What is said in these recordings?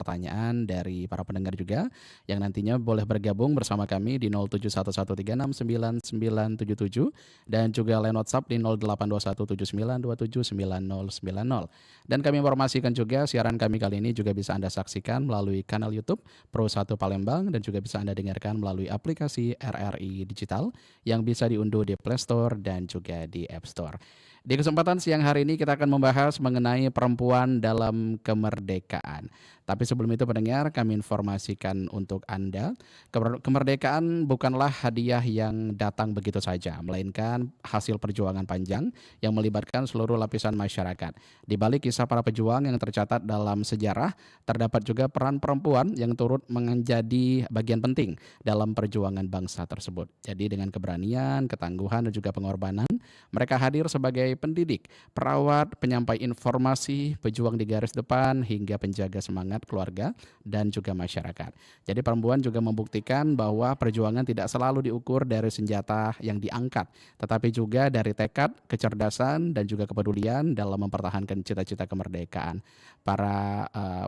pertanyaan dari para pendengar juga yang nantinya boleh bergabung bersama kami di 0711369977 dan juga line WhatsApp di 082179279090. Dan kami informasikan juga siaran kami kali ini juga bisa Anda saksikan melalui kanal YouTube Pro 1 Palembang dan juga bisa Anda dengarkan melalui aplikasi RRI Digital yang bisa diunduh di Play Store dan juga di App Store. Di kesempatan siang hari ini kita akan membahas mengenai perempuan dalam kemerdekaan. Tapi sebelum itu pendengar, kami informasikan untuk Anda, kemerdekaan bukanlah hadiah yang datang begitu saja, melainkan hasil perjuangan panjang yang melibatkan seluruh lapisan masyarakat. Di balik kisah para pejuang yang tercatat dalam sejarah, terdapat juga peran perempuan yang turut menjadi bagian penting dalam perjuangan bangsa tersebut. Jadi dengan keberanian, ketangguhan, dan juga pengorbanan, mereka hadir sebagai pendidik, perawat, penyampai informasi, pejuang di garis depan, hingga penjaga semangat keluarga dan juga masyarakat. Jadi perempuan juga membuktikan bahwa perjuangan tidak selalu diukur dari senjata yang diangkat, tetapi juga dari tekad, kecerdasan, dan juga kepedulian dalam mempertahankan cita-cita kemerdekaan.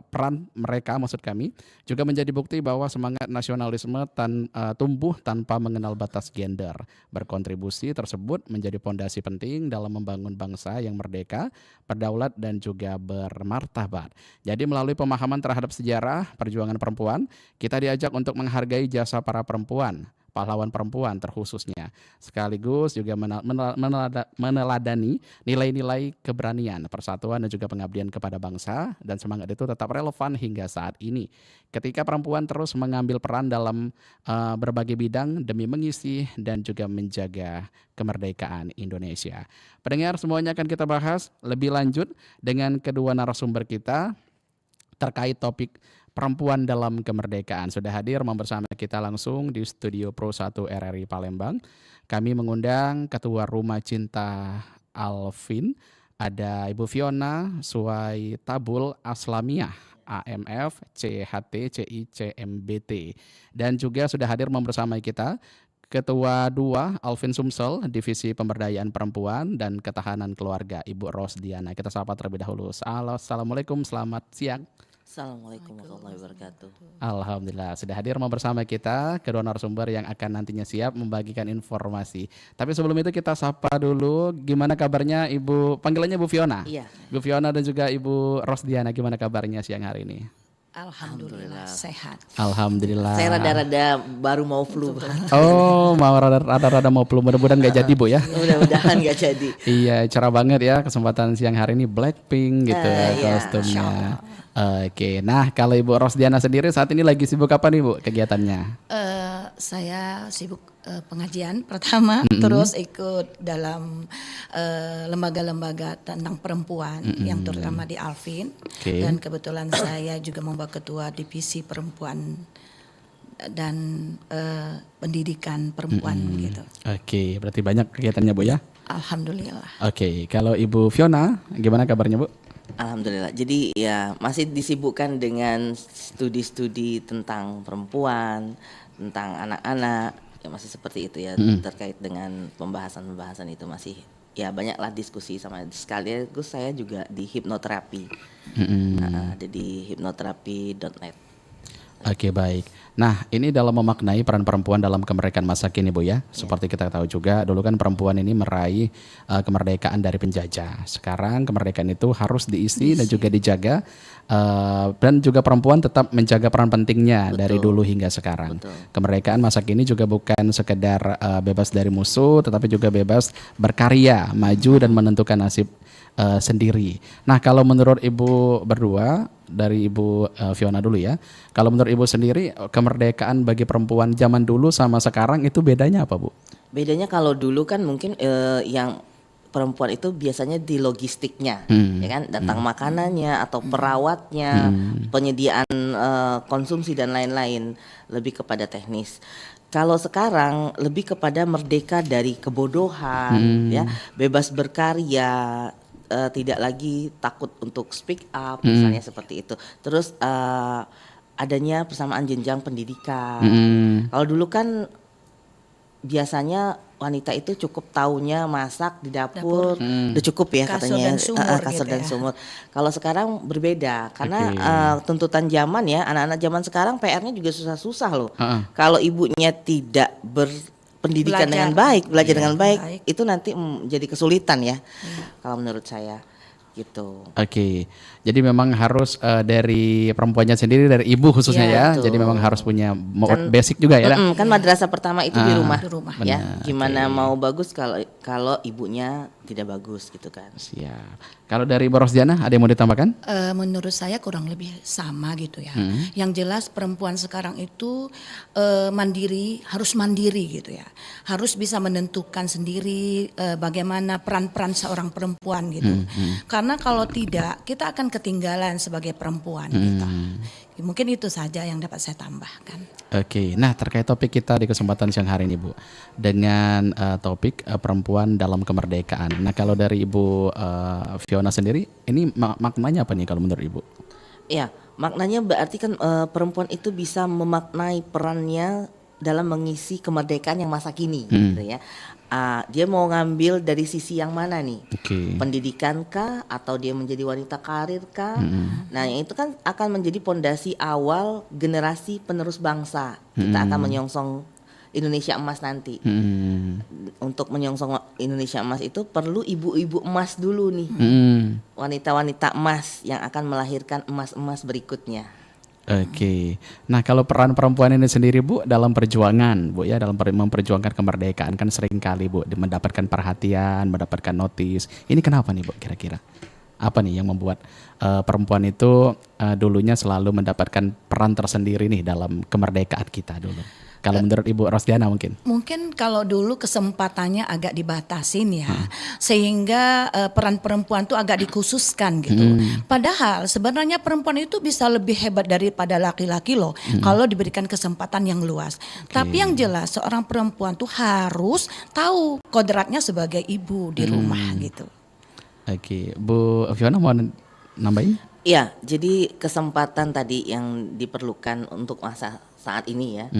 Peran mereka, maksud kami, juga menjadi bukti bahwa semangat nasionalisme tumbuh tanpa mengenal batas gender. Berkontribusi tersebut menjadi pondasi penting dalam membangun bangsa yang merdeka, berdaulat, dan juga bermartabat. Jadi melalui pemahaman terhadap sejarah perjuangan perempuan, kita diajak untuk menghargai jasa para perempuan, pahlawan perempuan terkhususnya, sekaligus juga meneladani nilai-nilai keberanian, persatuan, dan juga pengabdian kepada bangsa, dan semangat itu tetap relevan hingga saat ini. Ketika perempuan terus mengambil peran dalam berbagai bidang demi mengisi dan juga menjaga kemerdekaan Indonesia. Pendengar, semuanya akan kita bahas lebih lanjut dengan kedua narasumber kita terkait topik perempuan dalam kemerdekaan. Sudah hadir bersama kita langsung di studio Pro 1 RRI Palembang. Kami mengundang Ketua Rumah Cinta Alvin, ada Ibu Fiona Suwai Tabul Aslamiah, AMF, CHT, CICMBT. Dan juga sudah hadir bersama kita Ketua 2 Alvin Sumsel, Divisi Pemberdayaan Perempuan dan Ketahanan Keluarga, Ibu Rosdiana. Kita sapa terlebih dahulu. Assalamualaikum, selamat siang. Assalamualaikum warahmatullahi wabarakatuh. Alhamdulillah sudah hadir bersama kita kedua narasumber yang akan nantinya siap membagikan informasi. Tapi sebelum itu kita sapa dulu, gimana kabarnya Ibu, panggilannya Bu Fiona? Iya. Bu Fiona dan juga Ibu Rosdiana, gimana kabarnya siang hari ini? Alhamdulillah sehat. Alhamdulillah. Saya rada-rada baru mau flu. Oh, mau rada-rada mau flu. Mudah-mudahan nggak jadi Bu ya. Mudah-mudahan nggak jadi. Iya, cerah banget ya kesempatan siang hari ini, Blackpink gitu Iya, kostumnya. Oke, nah kalau Ibu Rosdiana sendiri saat ini lagi sibuk apa nih Bu kegiatannya? Saya sibuk pengajian pertama, terus ikut dalam lembaga-lembaga tentang perempuan yang terutama di Alvin. Dan kebetulan saya juga membawa ketua divisi perempuan dan pendidikan perempuan gitu. Oke, berarti banyak kegiatannya Bu ya? Alhamdulillah. Oke, kalau Ibu Fiona gimana kabarnya Bu? Alhamdulillah. Jadi ya masih disibukkan dengan studi-studi tentang perempuan, tentang anak-anak, ya masih seperti itu ya, terkait dengan pembahasan-pembahasan itu masih ya banyaklah diskusi sama sekaligus saya juga di hipnoterapi. Ada di hipnoterapi.net. Oke, baik. Nah, ini dalam memaknai peran perempuan dalam kemerdekaan masa kini Bu ya. Seperti kita tahu juga, dulu kan perempuan ini meraih kemerdekaan dari penjajah. Sekarang kemerdekaan itu harus diisi dan juga dijaga, dan juga perempuan tetap menjaga peran pentingnya dari dulu hingga sekarang. Kemerdekaan masa kini juga bukan sekedar bebas dari musuh, tetapi juga bebas berkarya, maju dan menentukan nasib sendiri. Nah, kalau menurut Ibu berdua, dari Ibu Fiona dulu ya, kalau menurut Ibu sendiri kemerdekaan bagi perempuan zaman dulu sama sekarang itu bedanya apa Bu? Bedanya kalau dulu kan mungkin yang perempuan itu biasanya di logistiknya, ya kan, datang makanannya atau perawatnya, penyediaan konsumsi dan lain-lain, lebih kepada teknis. Kalau sekarang lebih kepada merdeka dari kebodohan, ya, bebas berkarya, tidak lagi takut untuk speak up, misalnya seperti itu. Terus adanya persamaan jenjang pendidikan. Kalau dulu kan biasanya wanita itu cukup taunya masak di dapur, udah cukup ya Kasur katanya. dan sumur Kasur gitu dan ya. sumur. Kalau sekarang berbeda karena Oke. tuntutan zaman ya, anak-anak zaman sekarang PR-nya juga susah-susah loh. Heeh. Kalau ibunya tidak berpendidikan dengan Belajar. baik, belajar Iya, dengan baik, baik. itu nanti jadi kesulitan ya. Kalau menurut saya gitu. Oke, jadi memang harus dari perempuannya sendiri, dari ibu khususnya Iya, ya. betul. Jadi memang harus punya Kan- basic juga ya. Kan madrasah pertama itu di rumah, Di rumah. ya. Benar, Gimana oke. mau bagus kalau ibunya tidak bagus gitu kan. Siap. Kalau dari Ibu Rosdiana ada yang mau ditambahkan? Menurut saya kurang lebih sama gitu ya. Yang jelas perempuan sekarang itu harus mandiri gitu ya. Harus bisa menentukan sendiri bagaimana peran-peran seorang perempuan gitu. Karena kalau tidak, kita akan ketinggalan sebagai perempuan gitu. Mungkin itu saja yang dapat saya tambahkan. Oke, nah terkait topik kita di kesempatan siang hari ini Bu, dengan topik perempuan dalam kemerdekaan. Nah kalau dari Ibu Fiona sendiri, ini maknanya apa nih kalau menurut Ibu? Ya, maknanya berarti kan perempuan itu bisa memaknai perannya dalam mengisi kemerdekaan yang masa kini gitu ya. Dia mau ngambil dari sisi yang mana nih? Oke. Pendidikan kah atau dia menjadi wanita karir kah? Nah, yang itu kan akan menjadi pondasi awal generasi penerus bangsa. Kita akan menyongsong Indonesia emas nanti. Untuk menyongsong Indonesia emas itu perlu ibu-ibu emas dulu nih. Wanita-wanita emas yang akan melahirkan emas-emas berikutnya. Oke, nah kalau peran perempuan ini sendiri Bu dalam perjuangan Bu ya, dalam memperjuangkan kemerdekaan kan sering kali Bu mendapatkan perhatian, mendapatkan notis. Ini kenapa nih Bu kira-kira? Apa nih yang membuat perempuan itu dulunya selalu mendapatkan peran tersendiri nih dalam kemerdekaan kita dulu? Kalau menurut Ibu Rosdiana mungkin? Mungkin kalau dulu kesempatannya agak dibatasin ya, sehingga peran perempuan tuh agak dikhususkan gitu. Padahal sebenarnya perempuan itu bisa lebih hebat daripada laki-laki loh, kalau diberikan kesempatan yang luas. Tapi yang jelas seorang perempuan tuh harus tahu kodratnya sebagai ibu di rumah gitu. Oke, Bu Fiona mau nambahin? Iya, jadi kesempatan tadi yang diperlukan untuk masa saat ini ya.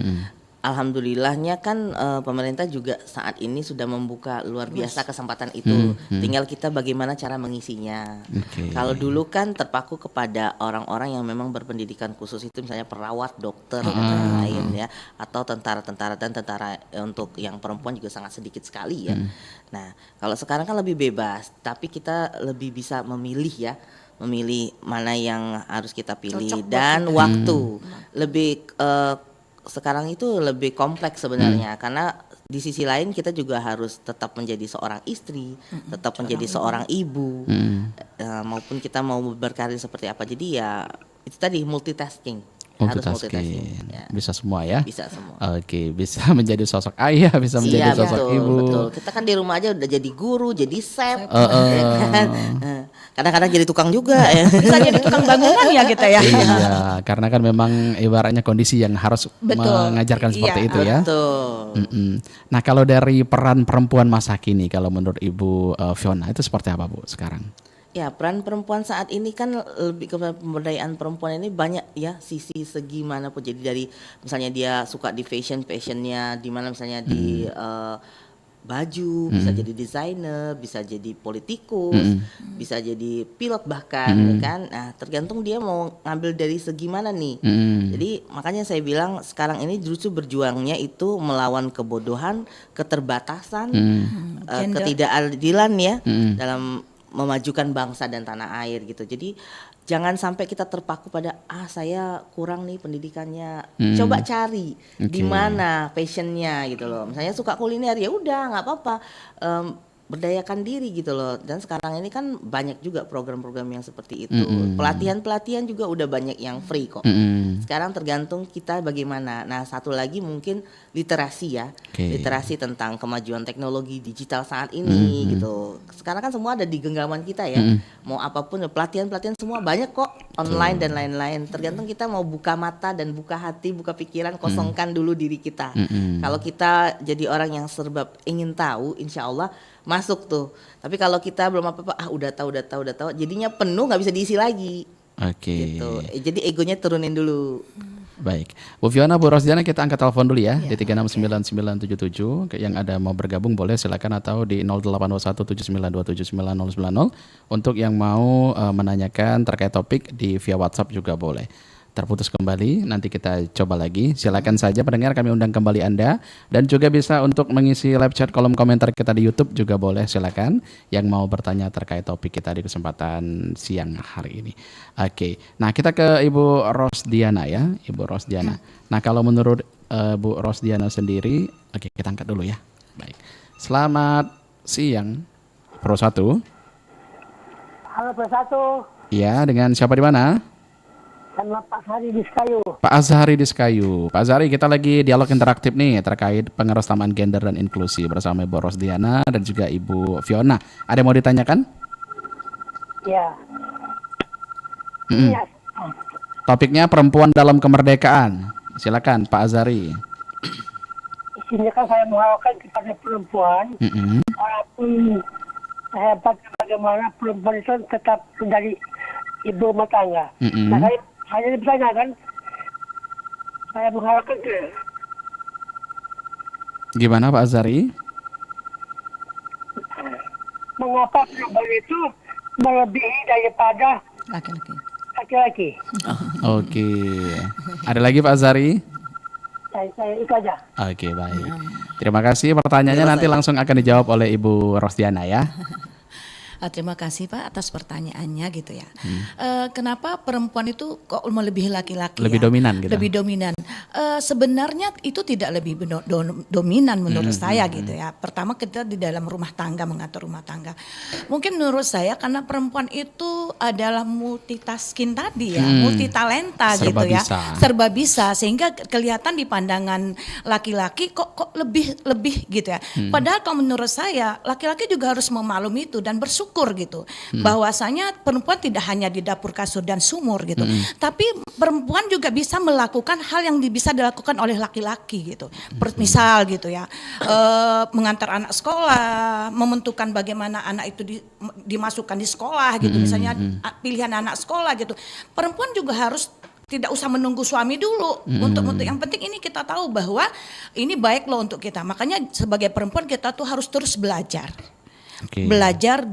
Alhamdulillahnya kan pemerintah juga saat ini sudah membuka luar biasa kesempatan itu. Tinggal kita bagaimana cara mengisinya. Oke. Kalau dulu kan terpaku kepada orang-orang yang memang berpendidikan khusus itu, misalnya perawat, dokter dan lain-lain ya, atau tentara-tentara dan tentara untuk yang perempuan juga sangat sedikit sekali ya. Nah, kalau sekarang kan lebih bebas, tapi kita lebih bisa memilih ya. Memilih mana yang harus kita pilih Cocok buat dan kita. waktu. Lebih sekarang itu lebih kompleks sebenarnya karena di sisi lain kita juga harus tetap menjadi seorang istri, tetap menjadi seorang ibu, maupun kita mau berkarir seperti apa. Jadi ya itu tadi multitasking. Harus multitasking. Ya, Bisa semua ya? bisa semua. Oke, bisa menjadi sosok ayah, bisa menjadi Iya sosok betul, ibu. betul. Kita kan di rumah aja udah jadi guru, jadi chef, ya kan. Kadang-kadang jadi tukang juga ya. Bisa jadi tukang bangunan ya kita ya. Iya, karena kan memang ibaratnya kondisi yang harus Betul. mengajarkan seperti Iya, itu ya. Betul. Nah, kalau dari peran perempuan masa kini, kalau menurut Ibu Fiona itu seperti apa Bu sekarang? Ya, peran perempuan saat ini kan lebih ke pemberdayaan perempuan ini banyak ya sisi segi mana pun. Jadi dari misalnya dia suka di fashionnya, di mana misalnya di baju, bisa jadi desainer, bisa jadi politikus, bisa jadi pilot bahkan, ya kan. Nah, tergantung dia mau ngambil dari segi mana nih. Jadi makanya saya bilang sekarang ini justru berjuangnya itu melawan kebodohan, keterbatasan, Gender. ketidakadilan ya dalam memajukan bangsa dan tanah air gitu. Jadi jangan sampai kita terpaku pada saya kurang nih pendidikannya. Coba cari di mana passionnya gitu loh. Misalnya suka kuliner ya udah nggak apa-apa. Berdayakan diri gitu loh. Dan sekarang ini kan banyak juga program-program yang seperti itu. Pelatihan-pelatihan juga udah banyak yang free kok. Sekarang tergantung kita bagaimana. Nah, satu lagi mungkin literasi ya. Oke. Literasi tentang kemajuan teknologi digital saat ini gitu. Sekarang kan semua ada di genggaman kita ya. Mau apapun pelatihan-pelatihan semua banyak kok online dan lain-lain. Tergantung kita mau buka mata dan buka hati, buka pikiran, kosongkan dulu diri kita. Kalau kita jadi orang yang serba ingin tahu, insya Allah masuk tuh. Tapi kalau kita belum apa-apa, udah tahu, jadinya penuh nggak bisa diisi lagi. Oke. Gitu. Jadi egonya turunin dulu. Baik, Bu Fiona, Bu Rosdiana, kita angkat telepon dulu ya, di Ya, 369977. Yang ada mau bergabung boleh silakan, atau di 082179279090. Untuk yang mau menanyakan terkait topik di via WhatsApp juga boleh. Terputus kembali, nanti kita coba lagi. Silakan saja pendengar, kami undang kembali Anda. Dan juga bisa untuk mengisi live chat kolom komentar kita di YouTube juga boleh, silakan. Yang mau bertanya terkait topik kita di kesempatan siang hari ini. Oke, nah kita ke Ibu Rosdiana ya, Ibu Rosdiana. Nah kalau menurut Bu Rosdiana sendiri, oke kita angkat dulu ya. Baik, selamat siang, Pro 1. Halo Persatu, Iya, dengan siapa di mana? sama Pak Sari di Sekayu. Pak Azhari di Sekayu. Pak Azhari, kita lagi dialog interaktif nih terkait pengerusamaan gender dan inklusi bersama Ibu Rosdiana dan juga Ibu Fiona. Ada yang mau ditanyakan? Ya. Mm-mm. Ya. Topiknya perempuan dalam kemerdekaan. Silakan Pak Azhari. Isinya kan saya mengharapkan kepada perempuan, Mm-mm. walaupun hebat bagaimana perempuan itu tetap menjadi ibu rumah tangga. Mm-mm. Nah, saya bertanya kan, saya mengharapkan Gimana Pak Azhari? mengapa perempuan itu melebihi daripada Laki-laki. laki-laki. Oke. Ada lagi Pak Azhari? Saya itu aja. Oke, baik. Terima kasih, pertanyaannya nanti langsung akan dijawab oleh Ibu Rosdiana ya. Terima kasih Pak atas pertanyaannya gitu ya. Kenapa perempuan itu kok melebihi laki-laki? Lebih ya? dominan gitu. Lebih dominan. Sebenarnya itu tidak lebih dominan menurut saya gitu ya. Pertama kita di dalam rumah tangga, mengatur rumah tangga. Mungkin menurut saya karena perempuan itu adalah multitasking tadi ya, multitalenta Serba gitu ya. bisa. Serba bisa, sehingga kelihatan di pandangan laki-laki kok lebih gitu ya. Padahal kalau menurut saya laki-laki juga harus memaklumi itu dan bersyukur gitu, bahwasanya perempuan tidak hanya di dapur, kasur dan sumur gitu, tapi perempuan juga bisa melakukan hal yang bisa dilakukan oleh laki-laki gitu. Misal gitu ya, mengantar anak sekolah, menentukan bagaimana anak itu dimasukkan di sekolah gitu, misalnya pilihan anak sekolah gitu. Perempuan juga harus tidak usah menunggu suami dulu untuk yang penting ini kita tahu bahwa ini baik loh untuk kita. Makanya sebagai perempuan kita tuh harus terus belajar. Oke. Belajar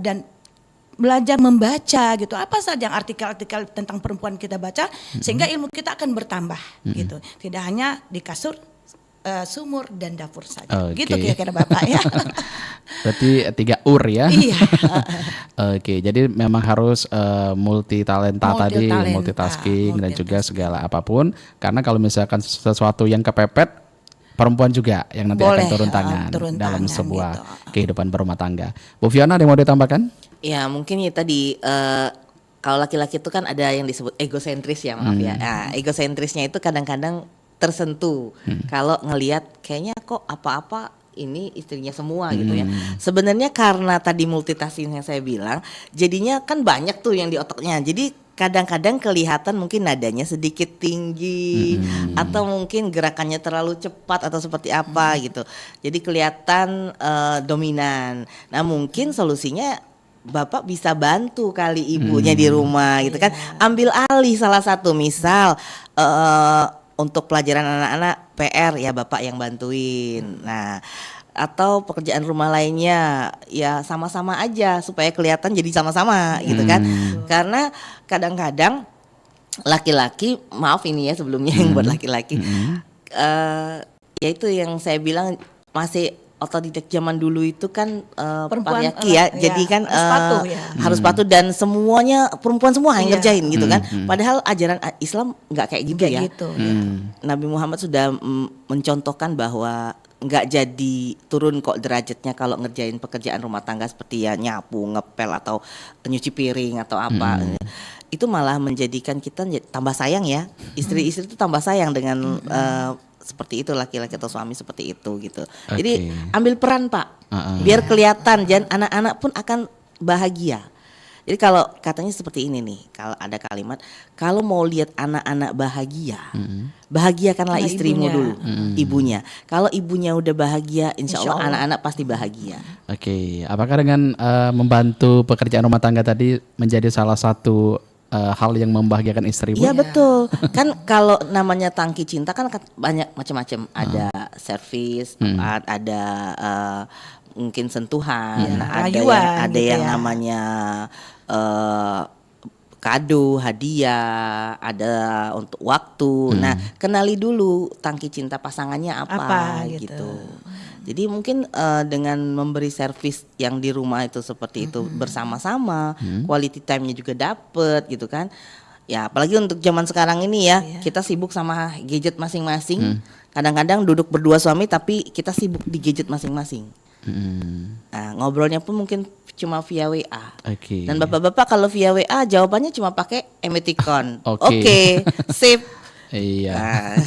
membaca gitu, apa saja yang artikel-artikel tentang perempuan kita baca, sehingga ilmu kita akan bertambah gitu, tidak hanya di kasur, sumur dan dapur saja. Oke. Gitu kira-kira Bapak ya. Berarti 3 ur ya. Iya. Oke, jadi memang harus multi talenta tadi, Multitalenta, multitasking dan juga multitasking. segala apapun. Karena kalau misalkan sesuatu yang kepepet, perempuan juga yang nanti Boleh, akan turun tangan turun dalam tangan sebuah gitu. kehidupan berumah tangga. Bu Fiona, ada yang mau ditambahkan? Ya mungkin ya tadi kalau laki-laki itu kan ada yang disebut egosentris ya, maaf ya. Nah, egosentrisnya itu kadang-kadang tersentuh kalau ngelihat kayaknya kok apa-apa ini istrinya semua gitu ya. Sebenarnya karena tadi multitasking yang saya bilang, jadinya kan banyak tuh yang di otaknya. Jadi kadang-kadang kelihatan mungkin nadanya sedikit tinggi atau mungkin gerakannya terlalu cepat atau seperti apa gitu. Jadi kelihatan dominan. Nah, mungkin solusinya Bapak bisa bantu kali ibunya di rumah gitu kan. Ambil alih salah satu, misal untuk pelajaran anak-anak PR ya Bapak yang bantuin. Nah, atau pekerjaan rumah lainnya ya sama-sama aja supaya kelihatan jadi sama-sama gitu kan. Karena kadang-kadang laki-laki, maaf ini ya sebelumnya yang buat laki-laki, ya itu yang saya bilang masih otodidak zaman dulu itu kan Perempuan, patriarki ya, ya, jadi kan harus patuh ya. harus patuh dan semuanya perempuan semua yang Iya. ngerjain gitu kan. Padahal ajaran Islam nggak kayak gitu Kayak ya. gitu. Nabi Muhammad sudah mencontohkan bahwa nggak jadi turun kok derajatnya kalau ngerjain pekerjaan rumah tangga seperti ya nyapu, ngepel atau nyuci piring atau apa. Itu malah menjadikan kita tambah sayang ya. Istri-istri itu tambah sayang dengan seperti itu, laki-laki atau suami seperti itu gitu. Jadi ambil peran Pak, biar kelihatan, dan anak-anak pun akan bahagia. Jadi kalau katanya seperti ini nih, kalau ada kalimat, kalau mau lihat anak-anak bahagia, bahagiakanlah Karena istrimu ibunya. dulu, ibunya. Kalau ibunya udah bahagia, insya Allah Insya Allah. anak-anak pasti bahagia. Oke, apakah dengan membantu pekerjaan rumah tangga tadi menjadi salah satu hal yang membahagiakan istri, Bu? Iya betul. Kan kalau namanya tangki cinta kan banyak macam-macam. Ada servis, ada mungkin sentuhan, rayuan ada gitu yang ya. namanya kado, hadiah, ada untuk waktu. Nah, kenali dulu tangki cinta pasangannya apa gitu. Jadi mungkin dengan memberi servis yang di rumah itu seperti itu bersama-sama, quality time-nya juga dapet gitu kan. Ya, apalagi untuk zaman sekarang ini ya, kita sibuk sama gadget masing-masing. Kadang-kadang duduk berdua suami tapi kita sibuk di gadget masing-masing. Nah, ngobrolnya pun mungkin cuma via WA. Oke. Dan bapak-bapak kalau via WA jawabannya cuma pakai emoticon. Oke. Oke, sip. Iya. Nah,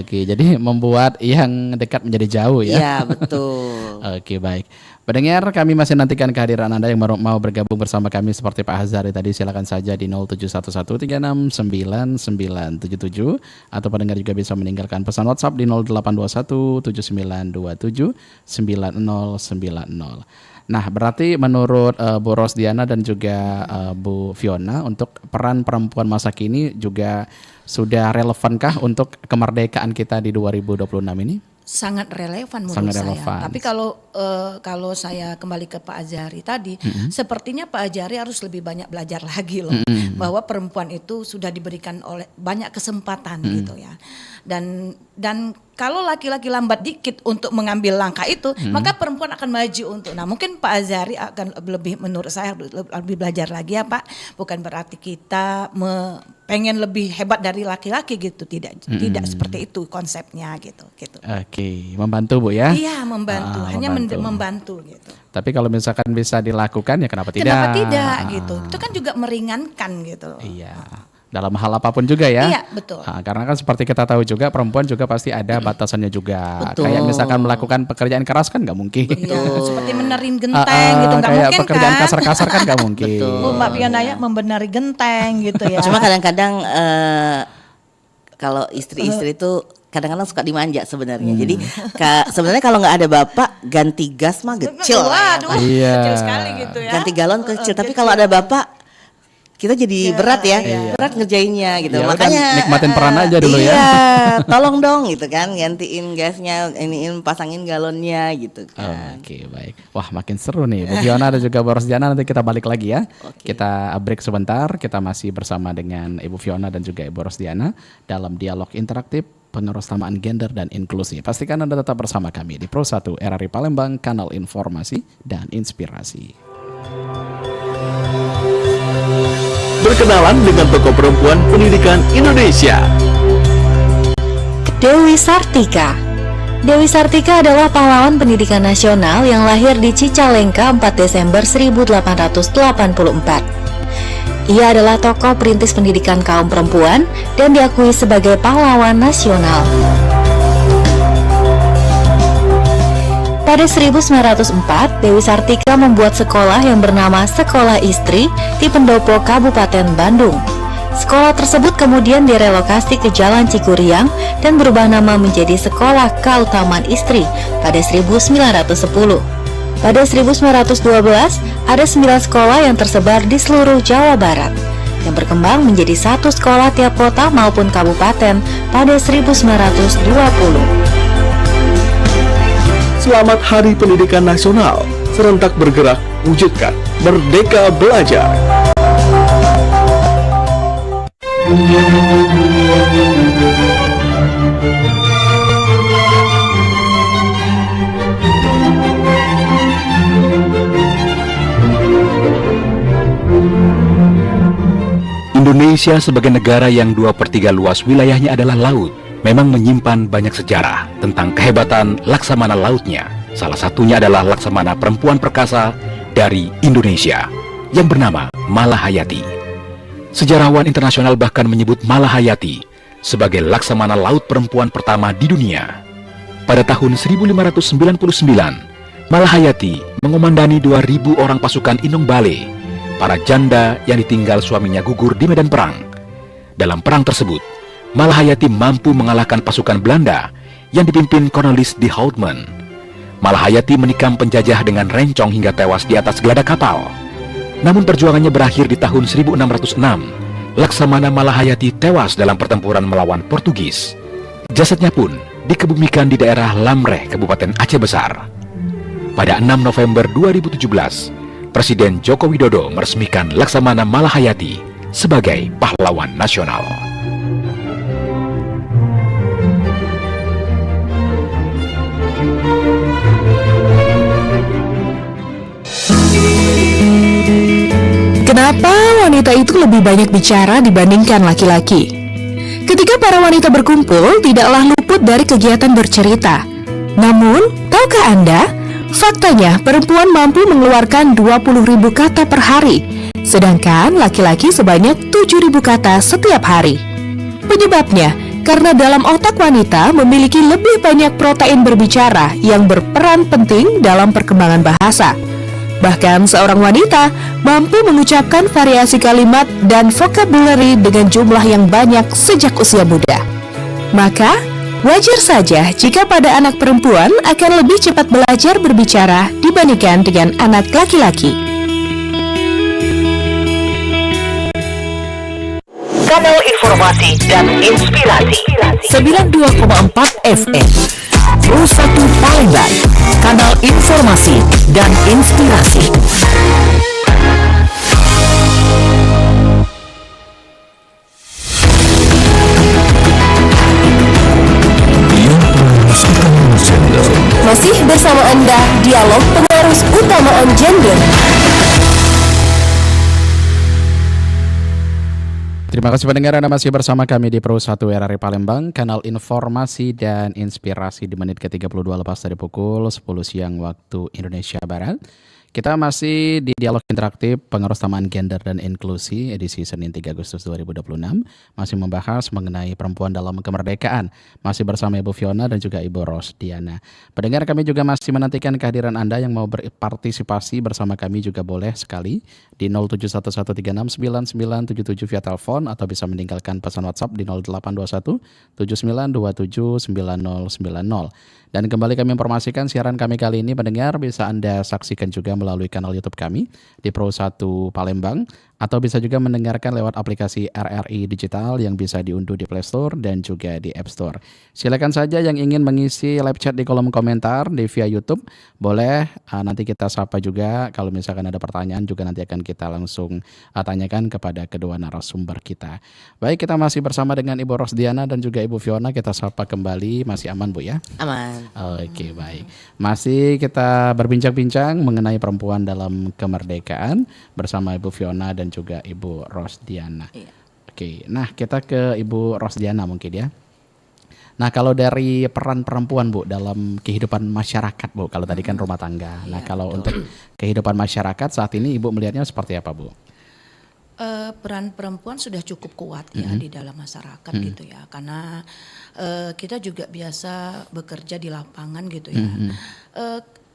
Oke, jadi membuat yang dekat menjadi jauh ya. iya betul. Oke, baik. Pendengar, kami masih nantikan kehadiran Anda yang mau bergabung bersama kami seperti Pak Hazari tadi. Silakan saja di 0711369977 atau pendengar juga bisa meninggalkan pesan WhatsApp di 082179279090. Nah, berarti menurut Bu Rosdiana dan juga Bu Fiona, untuk peran perempuan masa kini juga sudah relevankah untuk kemerdekaan kita di 2026 ini? Sangat relevan menurut Sangat saya. relevan. Tapi kalau saya kembali ke Pak Azhari tadi, sepertinya Pak Azhari harus lebih banyak belajar lagi loh, bahwa perempuan itu sudah diberikan oleh banyak kesempatan gitu ya. Dan kalau laki-laki lambat dikit untuk mengambil langkah itu, maka perempuan akan maju untuk. Nah, mungkin Pak Azhari akan lebih, menurut saya lebih belajar lagi ya Pak. Bukan berarti kita pengen lebih hebat dari laki-laki gitu, tidak seperti itu konsepnya gitu. Oke, membantu Bu ya? Iya, membantu, hanya membantu gitu. Tapi kalau misalkan bisa dilakukan ya kenapa tidak? Kenapa tidak gitu? Itu kan juga meringankan gitu. Iya. Dalam hal apapun juga ya. Iya, betul. Karena kan seperti kita tahu juga perempuan juga pasti ada batasannya juga. Betul. Kayak misalkan melakukan pekerjaan keras kan nggak mungkin. Iya, seperti menerin genteng gitu nggak kayak mungkin pekerjaan kan? kasar-kasar kan nggak mungkin. Betul. Mbak Fiona ya membenari genteng gitu ya. Cuma kadang-kadang kalau istri-istri itu kadang-kadang suka dimanja sebenarnya. Jadi sebenarnya kalau nggak ada bapak ganti gas mah kecil. Waduh, Iya. kecil sekali gitu ya. Ganti galon kecil. Tapi kalau ada bapak kita jadi berat ya, berat ngerjainnya gitu. Ya, Makanya nikmatin peran aja dulu ya. Iya, tolong dong gitu kan, gantiin gasnya, pasangin galonnya gitu kan. Oke, baik. Wah, makin seru nih. Bu Fiona dan juga Bu Rosdiana, nanti kita balik lagi ya. Kita break sebentar. Kita masih bersama dengan Ibu Fiona dan juga Ibu Rosdiana dalam dialog interaktif pengerusamaan gender dan inklusi. Pastikan Anda tetap bersama kami di Pro 1 RRI Palembang, kanal informasi dan inspirasi. Berkenalan dengan tokoh perempuan pendidikan Indonesia. Dewi Sartika. Dewi Sartika adalah pahlawan pendidikan nasional yang lahir di Cicalengka 4 Desember 1884. Ia adalah tokoh perintis pendidikan kaum perempuan dan diakui sebagai pahlawan nasional. Pada 1904, Dewi Sartika membuat sekolah yang bernama Sekolah Istri di Pendopo, Kabupaten Bandung. Sekolah tersebut kemudian direlokasi ke Jalan Cikuriang dan berubah nama menjadi Sekolah Keutamaan Istri pada 1910. Pada 1912, ada 9 sekolah yang tersebar di seluruh Jawa Barat, yang berkembang menjadi 1 sekolah tiap kota maupun kabupaten pada 1920. Selamat Hari Pendidikan Nasional. Serentak bergerak, wujudkan Merdeka Belajar. Indonesia sebagai negara yang 2/3 luas wilayahnya adalah laut, memang menyimpan banyak sejarah tentang kehebatan Laksamana lautnya. Salah satunya adalah Laksamana perempuan perkasa dari Indonesia yang bernama Malahayati. Sejarawan internasional bahkan menyebut Malahayati sebagai Laksamana laut perempuan pertama di dunia. Pada tahun 1599, Malahayati mengomandani 2.000 orang pasukan Inong Bale, para janda yang ditinggal suaminya gugur di medan perang. Dalam perang tersebut, Malahayati mampu mengalahkan pasukan Belanda yang dipimpin Cornelis de Houtman. Malahayati menikam penjajah dengan rencong hingga tewas di atas geladak kapal. Namun perjuangannya berakhir di tahun 1606. Laksamana Malahayati tewas dalam pertempuran melawan Portugis. Jasadnya pun dikebumikan di daerah Lamreh, Kabupaten Aceh Besar. Pada 6 November 2017, Presiden Joko Widodo meresmikan Laksamana Malahayati sebagai pahlawan nasional. Kenapa wanita itu lebih banyak bicara dibandingkan laki-laki? Ketika para wanita berkumpul, tidaklah luput dari kegiatan bercerita. Namun, tahukah Anda, faktanya perempuan mampu mengeluarkan 20.000 kata per hari, sedangkan laki-laki sebanyak 7.000 kata setiap hari. Penyebabnya, karena dalam otak wanita memiliki lebih banyak protein berbicara yang berperan penting dalam perkembangan bahasa. Bahkan seorang wanita mampu mengucapkan variasi kalimat dan vocabulary dengan jumlah yang banyak sejak usia muda. Maka, wajar saja jika pada anak perempuan akan lebih cepat belajar berbicara dibandingkan dengan anak laki-laki. Kanal Informasi dan Inspirasi 92,4 FM Pro 1 Palembang, kanal informasi dan inspirasi. Masih bersama Anda, dialog pengarus utamaan gender. Terima kasih pendengar, Anda masih bersama kami di Pro 1 RRI Palembang, kanal informasi dan inspirasi di menit ke-32 lepas dari pukul 10 siang waktu Indonesia Barat. Kita masih di dialog interaktif pengurus taman gender dan inklusi edisi Senin 3 Agustus 2026. Masih membahas mengenai perempuan dalam kemerdekaan. Masih bersama Ibu Fiona dan juga Ibu Rosdiana. Pendengar, kami juga masih menantikan kehadiran Anda yang mau berpartisipasi bersama kami juga boleh sekali di 0711369977 via telepon atau bisa meninggalkan pesan WhatsApp di 0821 7927 9090. Dan kembali kami informasikan siaran kami kali ini pendengar bisa Anda saksikan juga melalui kanal YouTube kami di Pro 1 Palembang atau bisa juga mendengarkan lewat aplikasi RRI Digital yang bisa diunduh di Play Store dan juga di App Store. Silakan saja yang ingin mengisi live chat di kolom komentar di via YouTube, boleh nanti kita sapa juga. Kalau misalkan ada pertanyaan juga nanti akan kita langsung tanyakan kepada kedua narasumber kita. Baik, kita masih bersama dengan Ibu Rosdiana dan juga Ibu Fiona. Kita sapa kembali, masih aman Bu ya? Aman. Oke, baik. Masih kita berbincang-bincang mengenai perempuan dalam kemerdekaan bersama Ibu Fiona dan juga Ibu Rosdiana. Iya. Oke, nah kita ke Ibu Rosdiana mungkin ya. Nah kalau dari peran perempuan Bu dalam kehidupan masyarakat Bu, kalau tadi kan rumah tangga. Nah kalau untuk kehidupan masyarakat saat ini Ibu melihatnya seperti apa Bu? Peran perempuan sudah cukup kuat ya di dalam masyarakat gitu ya, karena kita juga biasa bekerja di lapangan gitu ya.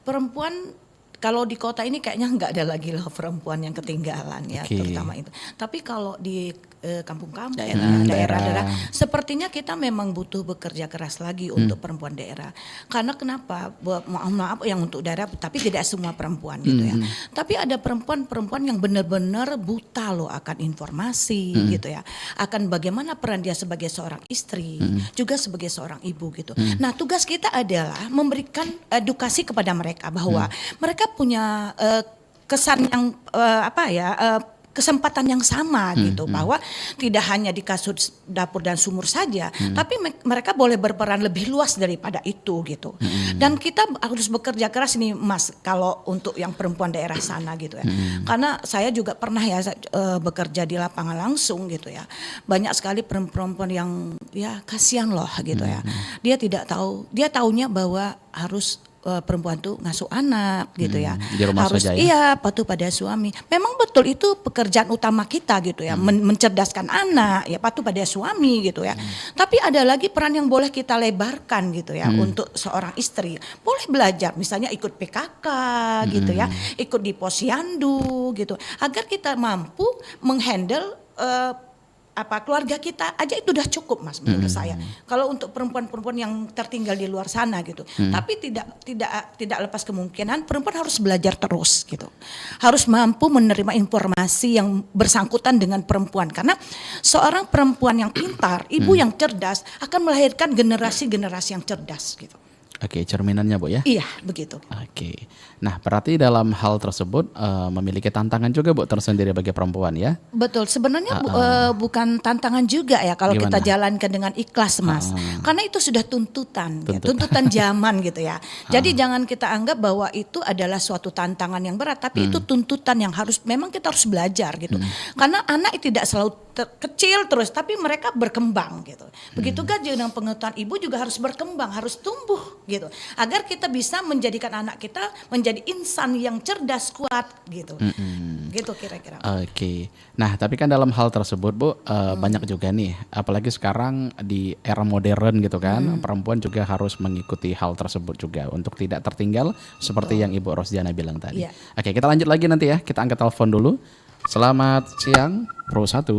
Perempuan kalau di kota ini kayaknya nggak ada lagi loh perempuan yang ketinggalan ya, terutama itu. Tapi kalau di kampung-kampung, daerah-daerah, sepertinya kita memang butuh bekerja keras lagi untuk perempuan daerah. Karena kenapa? Maaf yang untuk daerah, tapi tidak semua perempuan gitu ya. Tapi ada perempuan-perempuan yang benar-benar buta loh akan informasi gitu ya, akan bagaimana peran dia sebagai seorang istri, juga sebagai seorang ibu gitu. Nah tugas kita adalah memberikan edukasi kepada mereka bahwa mereka punya kesan yang kesempatan yang sama gitu, bahwa tidak hanya di kasus dapur dan sumur saja, tapi mereka boleh berperan lebih luas daripada itu gitu. Dan kita harus bekerja keras nih Mas, kalau untuk yang perempuan daerah sana gitu ya. Karena saya juga pernah ya bekerja di lapangan langsung gitu ya. Banyak sekali perempuan yang ya kasihan loh gitu ya. Dia tidak tahu, dia taunya bahwa harus perempuan tuh ngasuh anak gitu ya, harus saja, ya? Iya patuh pada suami. Memang betul itu pekerjaan utama kita gitu ya, mencerdaskan anak ya, patuh pada suami gitu ya. Tapi ada lagi peran yang boleh kita lebarkan gitu ya, untuk seorang istri boleh belajar misalnya ikut PKK gitu ya, ikut di posyandu gitu, agar kita mampu menghandle keluarga kita aja itu udah cukup, Mas, menurut saya. Kalau untuk perempuan-perempuan yang tertinggal di luar sana gitu. Tapi tidak lepas kemungkinan perempuan harus belajar terus gitu. Harus mampu menerima informasi yang bersangkutan dengan perempuan, karena seorang perempuan yang pintar, ibu yang cerdas akan melahirkan generasi-generasi yang cerdas gitu. Oke, cerminannya Bu ya. Iya, begitu. Oke. Nah, berarti dalam hal tersebut memiliki tantangan juga Bu tersendiri bagi perempuan ya. Betul, sebenarnya bukan tantangan juga ya kalau Gimana? kita jalankan dengan ikhlas, Mas. Karena itu sudah tuntutan, ya, tuntutan zaman gitu ya. Jadi jangan kita anggap bahwa itu adalah suatu tantangan yang berat, tapi itu tuntutan yang memang kita harus belajar gitu. Karena anak tidak selalu kecil terus, tapi mereka berkembang gitu. Begitu juga dengan pengetahuan ibu juga harus berkembang, harus tumbuh gitu. Agar kita bisa menjadikan anak kita menjadi insan yang cerdas, kuat gitu. Gitu kira-kira. Oke. Nah, tapi kan dalam hal tersebut Bu, banyak juga nih, apalagi sekarang di era modern gitu kan, perempuan juga harus mengikuti hal tersebut juga untuk tidak tertinggal seperti yang Ibu Rosdiana bilang tadi. Iya. Oke, kita lanjut lagi nanti ya. Kita angkat telepon dulu. Selamat siang, Pro 1.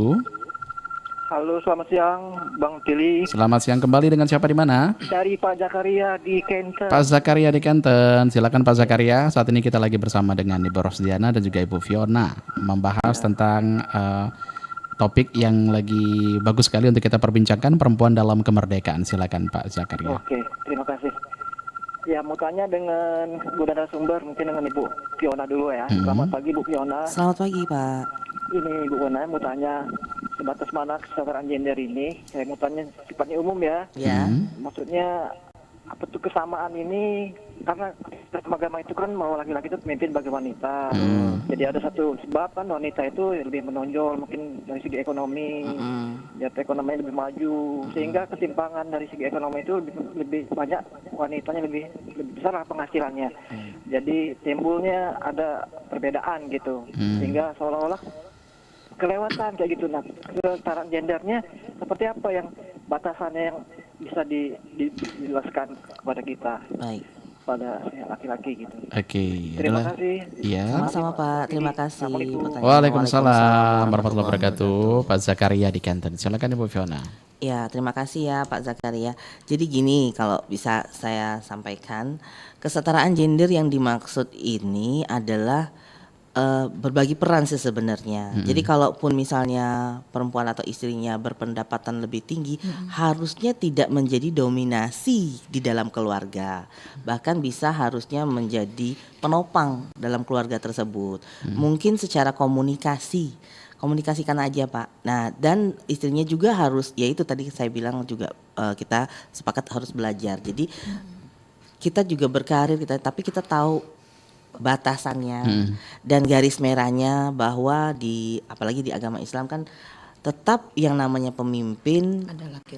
Halo, selamat siang, Bang Tili. Selamat siang kembali, dengan siapa di mana? Dari Pak Zakaria di Kenten. Pak Zakaria di Kenten. Silakan Pak Zakaria. Saat ini kita lagi bersama dengan Ibu Rosdiana dan juga Ibu Fiona membahas tentang topik yang lagi bagus sekali untuk kita perbincangkan, perempuan dalam kemerdekaan. Silakan Pak Zakaria. Oke, terima kasih. Ya, mau tanya dengan Bu narasumber, mungkin dengan Ibu Fiona dulu ya. Selamat pagi Bu Fiona. Selamat pagi, Pak. Ini Bu Fiona mau tanya sebatas mana kesetaraan gender ini. Saya mau tanya sifatnya umum ya. Ya. Maksudnya apa tuh kesamaan ini, karena dalam agama itu kan mau laki-laki itu pemimpin bagi wanita. Jadi ada satu sebab kan wanita itu lebih menonjol mungkin dari segi ekonomi, jatuh ekonominya lebih maju, sehingga ketimpangan dari segi ekonomi itu lebih banyak, wanitanya lebih besar lah penghasilannya. Jadi timbulnya ada perbedaan gitu, sehingga seolah-olah kelewatan kayak gitu. Nah, kesetaraan gendernya seperti apa yang batasannya yang bisa dijelaskan kepada kita, Baik. pada laki-laki gitu. Oke. Terima kasih. Iya. Sama-sama, Pak. Terima kasih. pertanyaannya. Waalaikumsalam warahmatullahi wabarakatuh. Pak Zakaria di Kenten. Silakan Ibu Fiona. Ya, terima kasih ya Pak Zakaria. Jadi gini, kalau bisa saya sampaikan, kesetaraan gender yang dimaksud ini adalah berbagi peran sih sebenarnya. Jadi kalaupun misalnya perempuan atau istrinya berpendapatan lebih tinggi, harusnya tidak menjadi dominasi di dalam keluarga. Bahkan bisa harusnya menjadi penopang dalam keluarga tersebut. Mungkin secara komunikasikan aja Pak. Nah, dan istrinya juga harus, ya itu tadi saya bilang juga, kita sepakat harus belajar. Jadi kita juga berkarir tapi kita tahu batasannya dan garis merahnya, bahwa apalagi di agama Islam kan tetap yang namanya pemimpin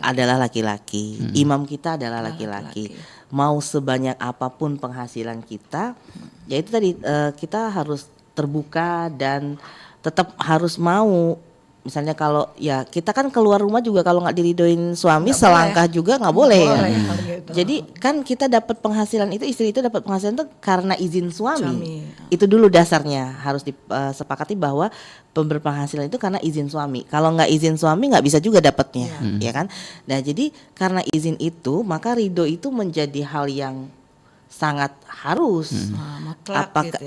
adalah laki-laki. Imam kita adalah laki-laki. Mau sebanyak apapun penghasilan kita, ya itu tadi, kita harus terbuka dan tetap harus mau. Misalnya kalau ya kita kan keluar rumah juga kalau nggak diridoin suami, nggak selangkah boleh. Juga nggak boleh ya. Jadi kan kita dapat penghasilan itu, istri itu dapat penghasilan itu karena izin suami. Itu dulu dasarnya harus disepakati bahwa pemberi penghasilan itu karena izin suami. Kalau nggak izin suami nggak bisa juga dapatnya, ya kan? Nah jadi karena izin itu, maka ridho itu menjadi hal yang sangat harus,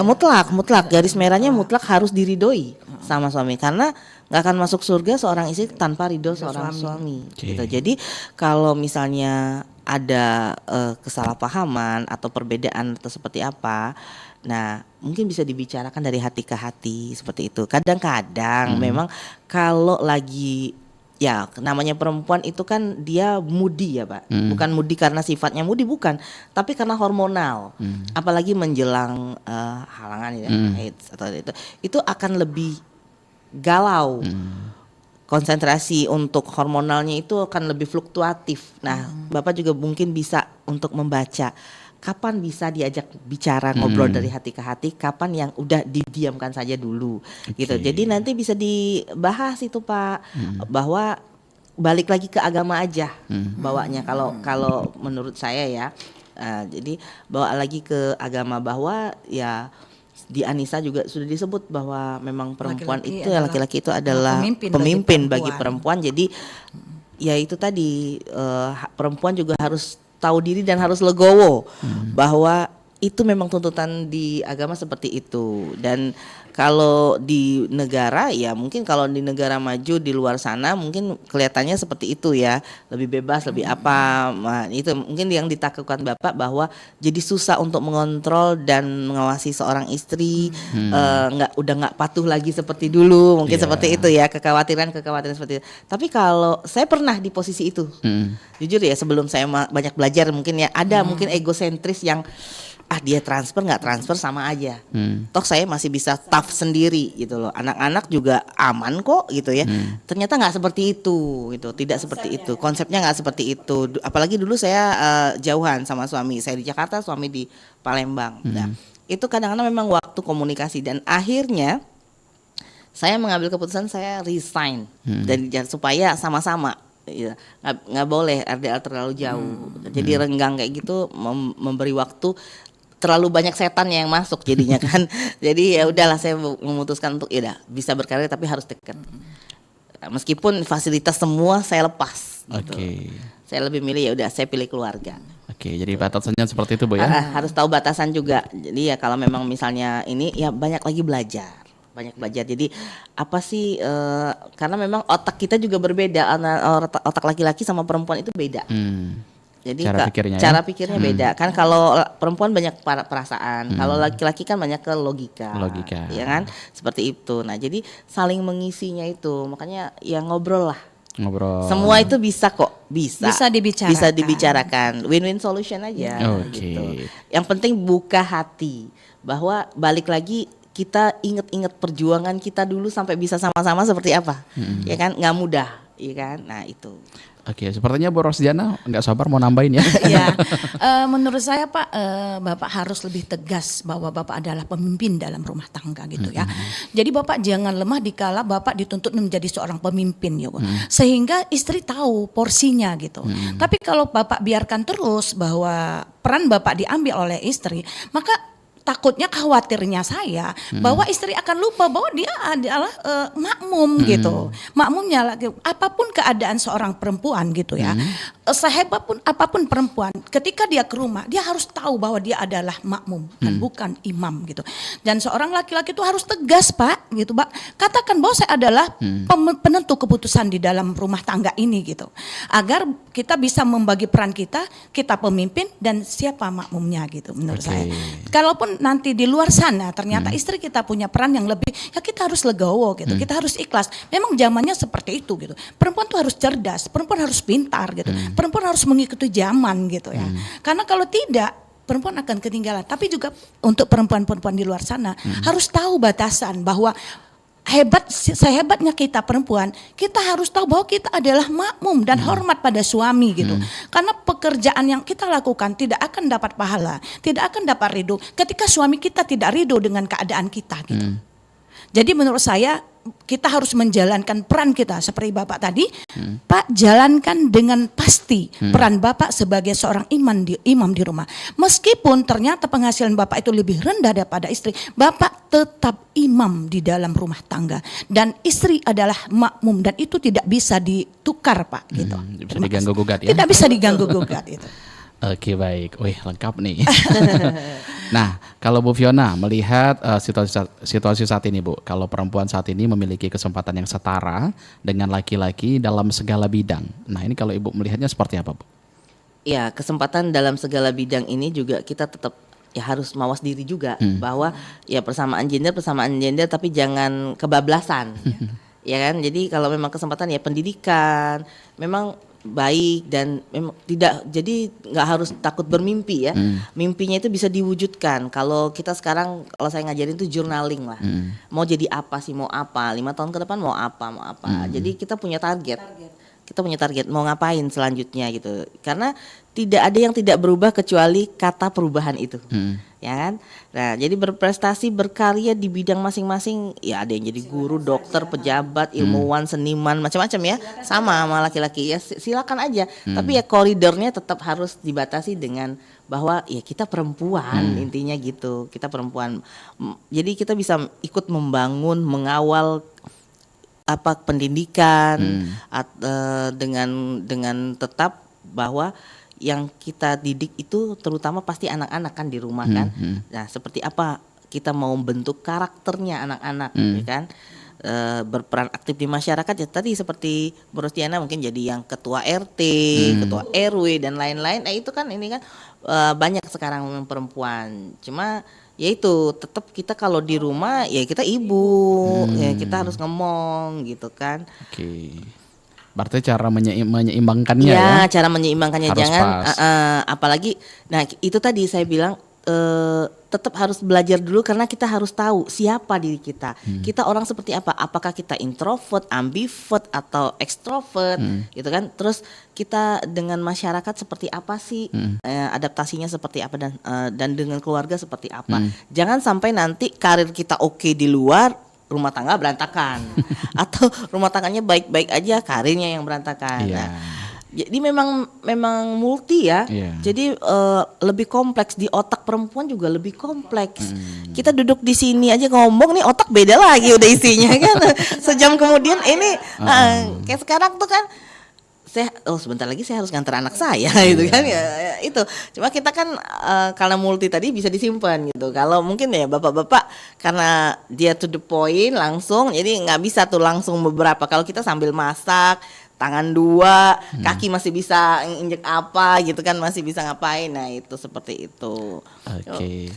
mutlak, garis merahnya mutlak harus diridoi sama suami, karena nggak akan masuk surga seorang istri tanpa ridho seorang suami. Gitu. Jadi kalau misalnya ada kesalahpahaman atau perbedaan atau seperti apa, nah mungkin bisa dibicarakan dari hati ke hati seperti itu. Kadang-kadang memang kalau lagi, ya namanya perempuan itu kan dia moody ya Pak, bukan moody karena sifatnya moody, bukan, tapi karena hormonal. Apalagi menjelang halangan ya, AIDS atau itu akan lebih galau. Konsentrasi untuk hormonalnya itu akan lebih fluktuatif. Nah, Bapak juga mungkin bisa untuk membaca kapan bisa diajak bicara, ngobrol dari hati ke hati, kapan yang udah didiamkan saja dulu. Gitu. Jadi nanti bisa dibahas itu Pak, bahwa balik lagi ke agama aja bawanya kalau menurut saya ya. Jadi bawa lagi ke agama bahwa ya di Anissa juga sudah disebut bahwa memang perempuan Laki-laki itu adalah pemimpin bagi perempuan. Jadi ya itu tadi perempuan juga harus tahu diri dan harus legowo bahwa itu memang tuntutan di agama seperti itu. Dan kalau di negara ya mungkin kalau di negara maju di luar sana mungkin kelihatannya seperti itu ya, lebih bebas, lebih apa. Nah, itu mungkin yang ditakutkan Bapak bahwa jadi susah untuk mengontrol dan mengawasi seorang istri, udah nggak patuh lagi seperti dulu, mungkin seperti itu ya, kekhawatiran seperti itu. Tapi kalau saya pernah di posisi itu, jujur ya sebelum saya banyak belajar mungkin ya ada mungkin egosentris yang dia transfer nggak transfer sama aja, toh saya masih bisa tough sendiri gitu loh, anak-anak juga aman kok gitu ya. Ternyata nggak seperti itu, gitu, tidak seperti itu, konsepnya nggak seperti itu. Apalagi dulu saya jauhan sama suami, saya di Jakarta, suami di Palembang. Nah, itu kadang-kadang memang waktu komunikasi dan akhirnya saya mengambil keputusan saya resign dan supaya sama-sama. Ya, nggak boleh RDL terlalu jauh, jadi renggang kayak gitu, memberi waktu. Terlalu banyak setan yang masuk jadinya kan. Jadi ya udahlah saya memutuskan untuk ya bisa berkarir tapi harus dekat. Meskipun fasilitas semua saya lepas. Gitu. Saya lebih milih ya udah saya pilih keluarga. Jadi batasannya seperti itu Bu ya. Harus tahu batasan juga. Jadi ya kalau memang misalnya ini ya banyak lagi belajar. Jadi apa sih karena memang otak kita juga berbeda, otak laki-laki sama perempuan itu beda. Jadi cara pikirnya beda kan. Kalau perempuan banyak perasaan, kalau laki-laki kan banyak ke logika, ya kan, seperti itu. Nah jadi saling mengisinya itu, makanya ya ngobrol. Semua itu bisa kok, bisa dibicarakan, win-win solution aja. Gitu. Yang penting buka hati, bahwa balik lagi kita inget-inget perjuangan kita dulu sampai bisa sama-sama seperti apa, ya kan, nggak mudah, ya kan. Nah itu. Sepertinya Bu Rosdiana nggak sabar mau nambahin ya. Iya, menurut saya Pak, Bapak harus lebih tegas bahwa Bapak adalah pemimpin dalam rumah tangga gitu ya. Jadi Bapak jangan lemah dikala Bapak dituntut menjadi seorang pemimpin ya, sehingga istri tahu porsinya gitu. Tapi kalau Bapak biarkan terus bahwa peran Bapak diambil oleh istri, maka takutnya khawatirnya saya bahwa istri akan lupa bahwa dia adalah makmum gitu. Makmumnya lagi apapun keadaan seorang perempuan gitu ya. Sehebat pun apapun perempuan, ketika dia ke rumah dia harus tahu bahwa dia adalah makmum dan bukan imam gitu. Dan seorang laki-laki itu harus tegas Pak gitu Pak. Katakan bahwa saya adalah penentu keputusan di dalam rumah tangga ini gitu. Agar kita bisa membagi peran kita pemimpin dan siapa makmumnya gitu menurut saya. Kalaupun nanti di luar sana ternyata istri kita punya peran yang lebih, ya kita harus legowo gitu, kita harus ikhlas. Memang zamannya seperti itu gitu. Perempuan tuh harus cerdas, perempuan harus pintar gitu, perempuan harus mengikuti zaman gitu ya. Karena kalau tidak perempuan akan ketinggalan. Tapi juga untuk perempuan-perempuan di luar sana harus tahu batasan bahwa sehebatnya kita perempuan, kita harus tahu bahwa kita adalah makmum dan hormat pada suami gitu. Karena pekerjaan yang kita lakukan tidak akan dapat pahala, tidak akan dapat ridho ketika suami kita tidak ridho dengan keadaan kita gitu. Jadi menurut saya kita harus menjalankan peran kita seperti Bapak tadi, Pak, jalankan dengan pasti peran Bapak sebagai seorang imam di rumah. Meskipun ternyata penghasilan Bapak itu lebih rendah daripada istri, Bapak tetap imam di dalam rumah tangga dan istri adalah makmum dan itu tidak bisa ditukar Pak gitu. Bisa diganggu gugat ya? Tidak bisa diganggu gugat itu. Oke baik, wih lengkap nih. Nah kalau Bu Fiona melihat situasi saat ini Bu, kalau perempuan saat ini memiliki kesempatan yang setara dengan laki-laki dalam segala bidang. Nah ini kalau Ibu melihatnya seperti apa Bu? Ya kesempatan dalam segala bidang ini juga kita tetap ya harus mawas diri juga bahwa ya persamaan gender tapi jangan kebablasan. Ya kan, jadi kalau memang kesempatan ya pendidikan memang baik dan memang tidak, jadi nggak harus takut bermimpi ya. Mimpinya itu bisa diwujudkan. Kalau kita sekarang, kalau saya ngajarin itu journaling lah. Mau jadi apa sih, mau apa, 5 tahun ke depan mau apa. Jadi kita punya target. kita punya target mau ngapain selanjutnya gitu. Karena tidak ada yang tidak berubah kecuali kata perubahan itu. Ya kan? Nah, jadi berprestasi, berkarya di bidang masing-masing, ya ada yang jadi guru, dokter, pejabat, ilmuwan, seniman, macam-macam ya. Sama laki-laki ya, silakan aja. Tapi ya koridornya tetap harus dibatasi dengan bahwa ya kita perempuan, intinya gitu. Kita perempuan. Jadi kita bisa ikut membangun, mengawal pendidikan dengan tetap bahwa yang kita didik itu terutama pasti anak-anak kan di rumah kan. Nah, seperti apa kita mau membentuk karakternya anak-anak, ya kan? Berperan aktif di masyarakat ya tadi seperti Bu Rostiana mungkin jadi yang ketua RT, ketua RW dan lain-lain. Nah, itu kan ini kan banyak sekarang memang perempuan. Cuma ya itu tetap kita kalau di rumah ya kita ibu, ya kita harus ngomong gitu kan. Oke. Berarti cara menyeimbangkannya ya. Cara menyeimbangkannya harus jangan apalagi nah itu tadi saya bilang tetap harus belajar dulu karena kita harus tahu siapa diri kita. Kita orang seperti apa? Apakah kita introvert, ambivert atau extrovert gitu kan? Terus kita dengan masyarakat seperti apa sih? Adaptasinya seperti apa dan dengan keluarga seperti apa? Jangan sampai nanti karir kita oke di luar, rumah tangga berantakan atau rumah tangganya baik-baik aja karirnya yang berantakan. Nah, jadi memang multi ya. Jadi lebih kompleks di otak perempuan juga lebih kompleks. Kita duduk di sini aja ngomong nih otak beda lagi udah isinya kan. Sejam kemudian ini kayak sekarang tuh kan sebentar lagi saya harus nganter anak saya gitu kan ya itu. Cuma kita kan karena multi tadi bisa disimpan gitu. Kalau mungkin ya bapak-bapak karena dia to the point langsung jadi nggak bisa tuh langsung beberapa. Kalau kita sambil masak tangan dua, kaki masih bisa injek apa gitu kan masih bisa ngapain. Nah, itu seperti itu. Oke.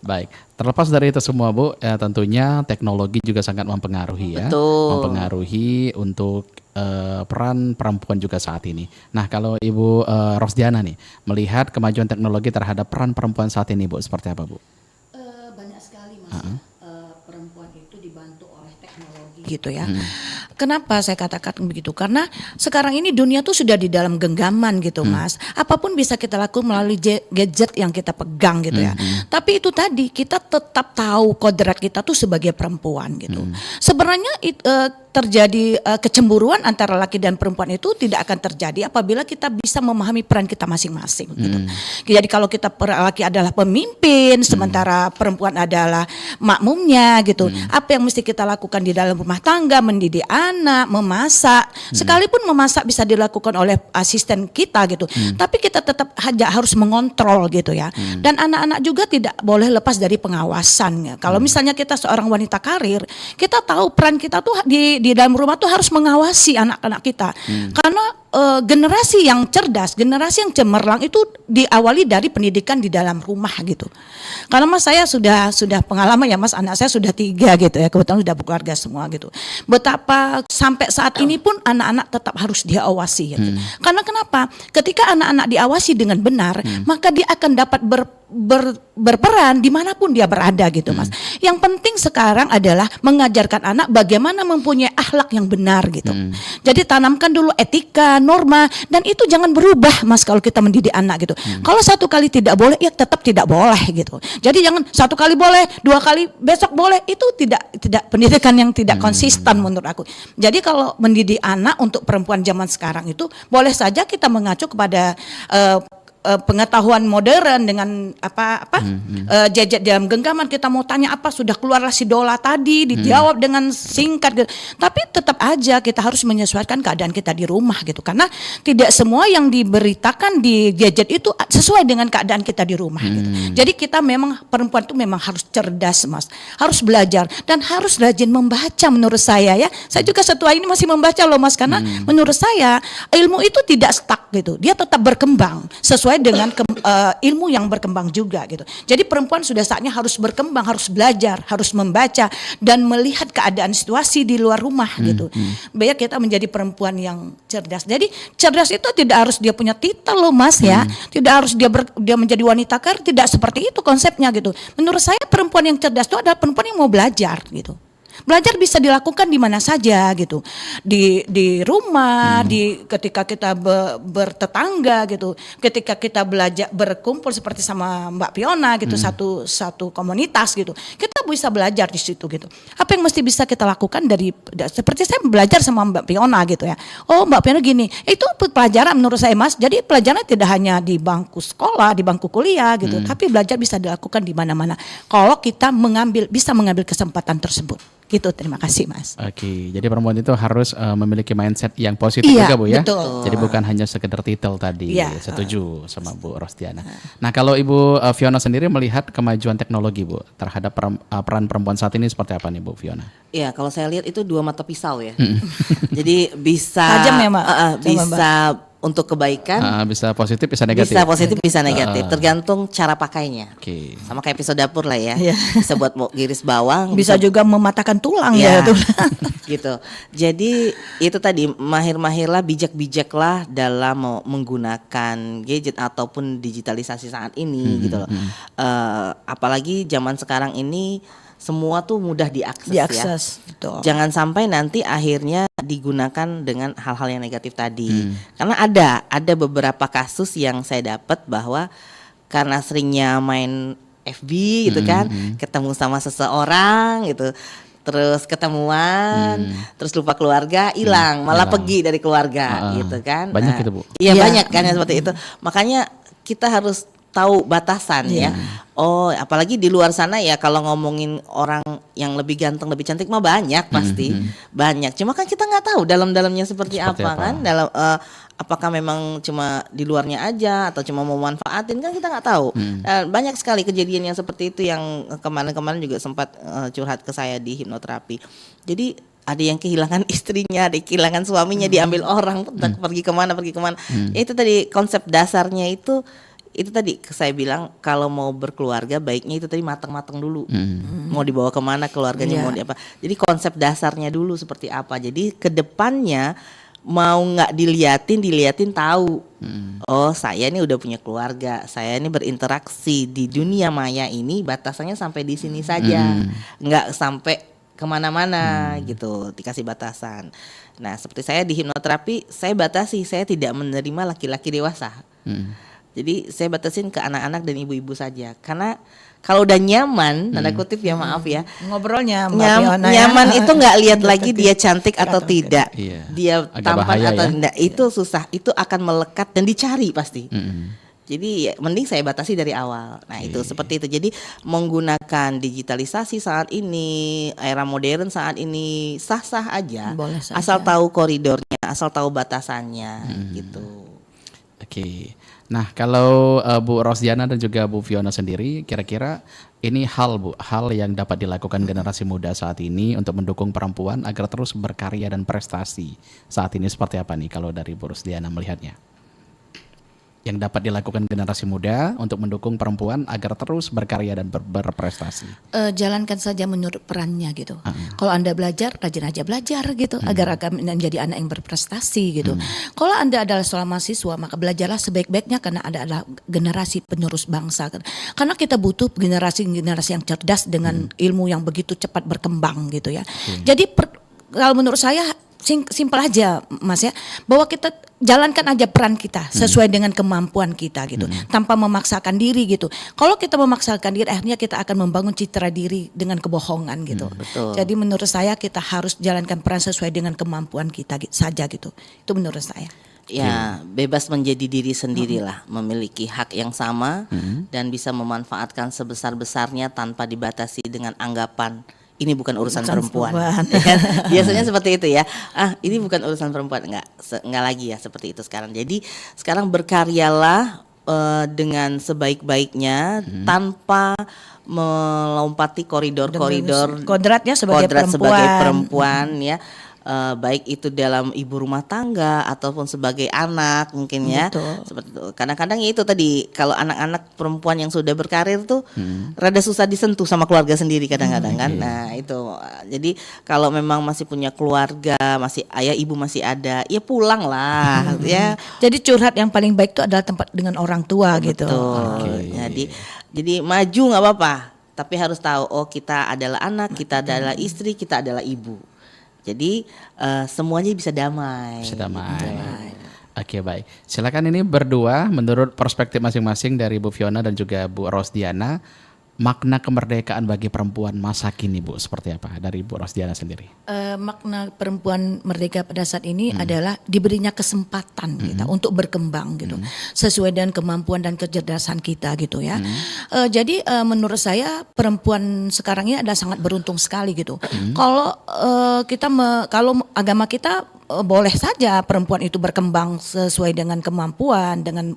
Baik, terlepas dari itu semua Bu, tentunya teknologi juga sangat mempengaruhi ya. Betul. Mempengaruhi untuk peran perempuan juga saat ini. Nah, kalau Ibu Rosdiana nih melihat kemajuan teknologi terhadap peran perempuan saat ini Bu, seperti apa Bu? Banyak sekali Mas. Perempuan itu dibantu oleh teknologi gitu ya. Kenapa saya katakan begitu? Karena sekarang ini dunia tuh sudah di dalam genggaman gitu Mas. Apapun bisa kita lakukan melalui gadget yang kita pegang gitu ya. Tapi itu tadi kita tetap tahu kodrat kita tuh sebagai perempuan gitu. Sebenarnya terjadi kecemburuan antara laki dan perempuan itu tidak akan terjadi apabila kita bisa memahami peran kita masing-masing gitu. Jadi kalau kita laki adalah pemimpin sementara perempuan adalah makmumnya gitu. Apa yang mesti kita lakukan di dalam rumah tangga, mendidik anak, memasak. Sekalipun memasak bisa dilakukan oleh asisten kita gitu. Tapi kita tetap harus mengontrol gitu ya. Dan anak-anak juga tidak boleh lepas dari pengawasan. Kalau misalnya kita seorang wanita karir, kita tahu peran kita tuh di dalam rumah tuh harus mengawasi anak-anak kita. Karena generasi yang cerdas, generasi yang cemerlang itu diawali dari pendidikan di dalam rumah gitu. Karena Mas saya sudah pengalaman ya Mas, anak saya sudah 3 gitu ya, kebetulan sudah berkeluarga semua gitu. Betapa sampai saat ini pun anak-anak tetap harus diawasi gitu. Karena kenapa? Ketika anak-anak diawasi dengan benar, maka dia akan dapat berperan dimanapun dia berada gitu Mas. Yang penting sekarang adalah mengajarkan anak bagaimana mempunyai akhlak yang benar gitu. Jadi tanamkan dulu etika, norma, dan itu jangan berubah Mas kalau kita mendidik anak gitu. Kalau satu kali tidak boleh ya tetap tidak boleh gitu. Jadi jangan satu kali boleh, 2 kali besok boleh, itu tidak pendidikan yang tidak konsisten menurut aku. Jadi kalau mendidik anak untuk perempuan zaman sekarang itu boleh saja kita mengacu kepada pengetahuan modern dengan gadget dalam genggaman. Kita mau tanya apa, sudah keluarlah si Dola tadi, dijawab dengan singkat gitu. Tapi tetap aja kita harus menyesuaikan keadaan kita di rumah gitu, karena tidak semua yang diberitakan di gadget itu sesuai dengan keadaan kita di rumah gitu. Jadi kita memang perempuan itu memang harus cerdas Mas, harus belajar dan harus rajin membaca menurut saya ya. Saya juga setua ini masih membaca loh Mas, karena menurut saya ilmu itu tidak stuck gitu, dia tetap berkembang sesuai dengan ilmu yang berkembang juga gitu. Jadi perempuan sudah saatnya harus berkembang, harus belajar, harus membaca dan melihat keadaan situasi di luar rumah gitu. Biar kita menjadi perempuan yang cerdas. Jadi cerdas itu tidak harus dia punya titel loh Mas ya. Tidak harus dia menjadi wanita karir, tidak seperti itu konsepnya gitu. Menurut saya perempuan yang cerdas itu adalah perempuan yang mau belajar gitu. Belajar bisa dilakukan di mana saja gitu. Di rumah, ketika kita bertetangga gitu. Ketika kita belajar berkumpul seperti sama Mbak Fiona gitu, satu komunitas gitu. Kita bisa belajar di situ gitu. Apa yang mesti bisa kita lakukan seperti saya belajar sama Mbak Fiona gitu ya. Oh, Mbak Fiona gini. Itu pelajaran menurut saya, Mas. Jadi pelajaran tidak hanya di bangku sekolah, di bangku kuliah gitu, tapi belajar bisa dilakukan di mana-mana. Kalau kita bisa mengambil kesempatan tersebut. Gitu, terima kasih Mas. Oke, jadi perempuan itu harus memiliki mindset yang positif Iya, juga Bu ya. betul. Jadi bukan hanya sekedar titel tadi. Iya. Setuju sama Bu Rosdiana. Nah, kalau Ibu Fiona sendiri melihat kemajuan teknologi Bu terhadap peran perempuan saat ini seperti apa nih Bu Fiona? Iya, kalau saya lihat itu dua mata pisau ya. Jadi bisa Tajam ya, Mak? bisa untuk kebaikan, Bisa positif, bisa negatif. bisa positif, bisa negatif, tergantung cara pakainya. Oke. Sama kayak pisau dapur lah ya. Iya. Bisa buat mau giris bawang, Bisa juga mematahkan tulang ya, ya. gitu. Jadi itu tadi mahir-mahirlah, bijak-bijaklah dalam menggunakan gadget ataupun digitalisasi saat ini gitu loh. Apalagi zaman sekarang ini semua tuh mudah diakses, ya. Betul. Jangan sampai nanti akhirnya digunakan dengan hal-hal yang negatif tadi. Karena ada beberapa kasus yang saya dapat bahwa karena seringnya main FB gitu kan, ketemu sama seseorang gitu, terus ketemuan, terus lupa keluarga, hilang, malah pergi dari keluarga gitu kan. Banyak itu, Bu. Iya, banyak kan yang seperti itu. Makanya kita harus tahu batasan ya. Oh, apalagi di luar sana ya, kalau ngomongin orang yang lebih ganteng, lebih cantik mah banyak pasti. Banyak. Cuma kan kita nggak tahu dalam-dalamnya seperti apa kan? Apakah memang cuma di luarnya aja atau cuma mau manfaatin, kan kita nggak tahu. Banyak sekali kejadian yang seperti itu yang kemarin-kemarin juga sempat curhat ke saya di hipnoterapi. Jadi ada yang kehilangan istrinya, ada yang kehilangan suaminya, diambil orang, pergi kemana. Ya, itu tadi konsep dasarnya itu tadi saya bilang, kalau mau berkeluarga baiknya itu tadi matang-matang dulu. Mau dibawa kemana keluarganya, mau apa. Jadi konsep dasarnya dulu seperti apa. Jadi ke depannya mau nggak diliatin tahu. Oh, saya ini udah punya keluarga, saya ini berinteraksi di dunia maya ini batasannya sampai di sini saja, nggak sampai kemana-mana gitu, dikasih batasan. Nah, seperti saya di hipnoterapi, saya batasi, saya tidak menerima laki-laki dewasa. Jadi saya batasin ke anak-anak dan ibu-ibu saja. Karena kalau udah nyaman, tanda kutip ya, maaf ya, Ngobrolnya Mbak Fiona nyaman ya. itu nggak lihat lagi dia cantik atau tidak, Iya. dia Agak tampan bahaya atau ya. tidak, itu susah, itu akan melekat dan dicari pasti. Jadi ya, mending saya batasi dari awal. Nah, itu seperti itu. Jadi menggunakan digitalisasi saat ini, era modern saat ini sah-sah aja. Boleh saja. Asal tahu koridornya, asal tahu batasannya gitu. Oke. Nah, kalau Bu Rosdiana dan juga Bu Fiona sendiri, kira-kira ini hal yang dapat dilakukan generasi muda saat ini untuk mendukung perempuan agar terus berkarya dan prestasi saat ini seperti apa nih kalau dari Bu Rosdiana melihatnya? Yang dapat dilakukan generasi muda untuk mendukung perempuan agar terus berkarya dan berprestasi. Jalankan saja menurut perannya gitu. Kalau Anda belajar, rajin aja belajar gitu, agar akan menjadi anak yang berprestasi gitu. Kalau Anda adalah seorang mahasiswa, maka belajarlah sebaik-baiknya, karena Anda adalah generasi penerus bangsa. Karena kita butuh generasi-generasi yang cerdas dengan ilmu yang begitu cepat berkembang gitu ya. Jadi kalau menurut saya simpel aja Mas ya, bahwa kita jalankan aja peran kita sesuai dengan kemampuan kita gitu, tanpa memaksakan diri gitu. Kalau kita memaksakan diri, akhirnya kita akan membangun citra diri dengan kebohongan gitu. Jadi menurut saya kita harus jalankan peran sesuai dengan kemampuan kita saja gitu. Itu menurut saya. Ya, bebas menjadi diri sendirilah, memiliki hak yang sama dan bisa memanfaatkan sebesar-besarnya tanpa dibatasi dengan anggapan ini bukan urusan perempuan. Ya kan? Biasanya seperti itu ya. Ini bukan urusan perempuan, enggak lagi ya seperti itu sekarang. Jadi sekarang berkaryalah dengan sebaik-baiknya tanpa melompati koridor-koridor kodratnya sebagai perempuan ya. Baik itu dalam ibu rumah tangga ataupun sebagai anak mungkin ya. Seperti itu. Kadang-kadang ya itu tadi, kalau anak-anak perempuan yang sudah berkarir tuh rada susah disentuh sama keluarga sendiri kadang-kadang kan. Nah, itu. Jadi kalau memang masih punya keluarga, masih ayah ibu masih ada, ya pulang lah ya. Jadi curhat yang paling baik itu adalah tempat dengan orang tua gitu. Jadi maju nggak apa-apa. tapi harus tahu kita adalah anak, kita adalah istri, kita adalah ibu. Jadi semuanya bisa damai. Bisa damai. Oke, baik. Silakan ini berdua menurut perspektif masing-masing dari Bu Fiona dan juga Bu Rosdiana, makna kemerdekaan bagi perempuan masa kini, Bu, seperti apa dari Bu Rosdiana sendiri? Makna perempuan merdeka pada saat ini adalah diberinya kesempatan kita untuk berkembang gitu, sesuai dengan kemampuan dan kecerdasan kita gitu ya. Jadi menurut saya perempuan sekarang ini adalah sangat beruntung sekali gitu. Kalau kalau agama kita boleh saja perempuan itu berkembang sesuai dengan kemampuan, dengan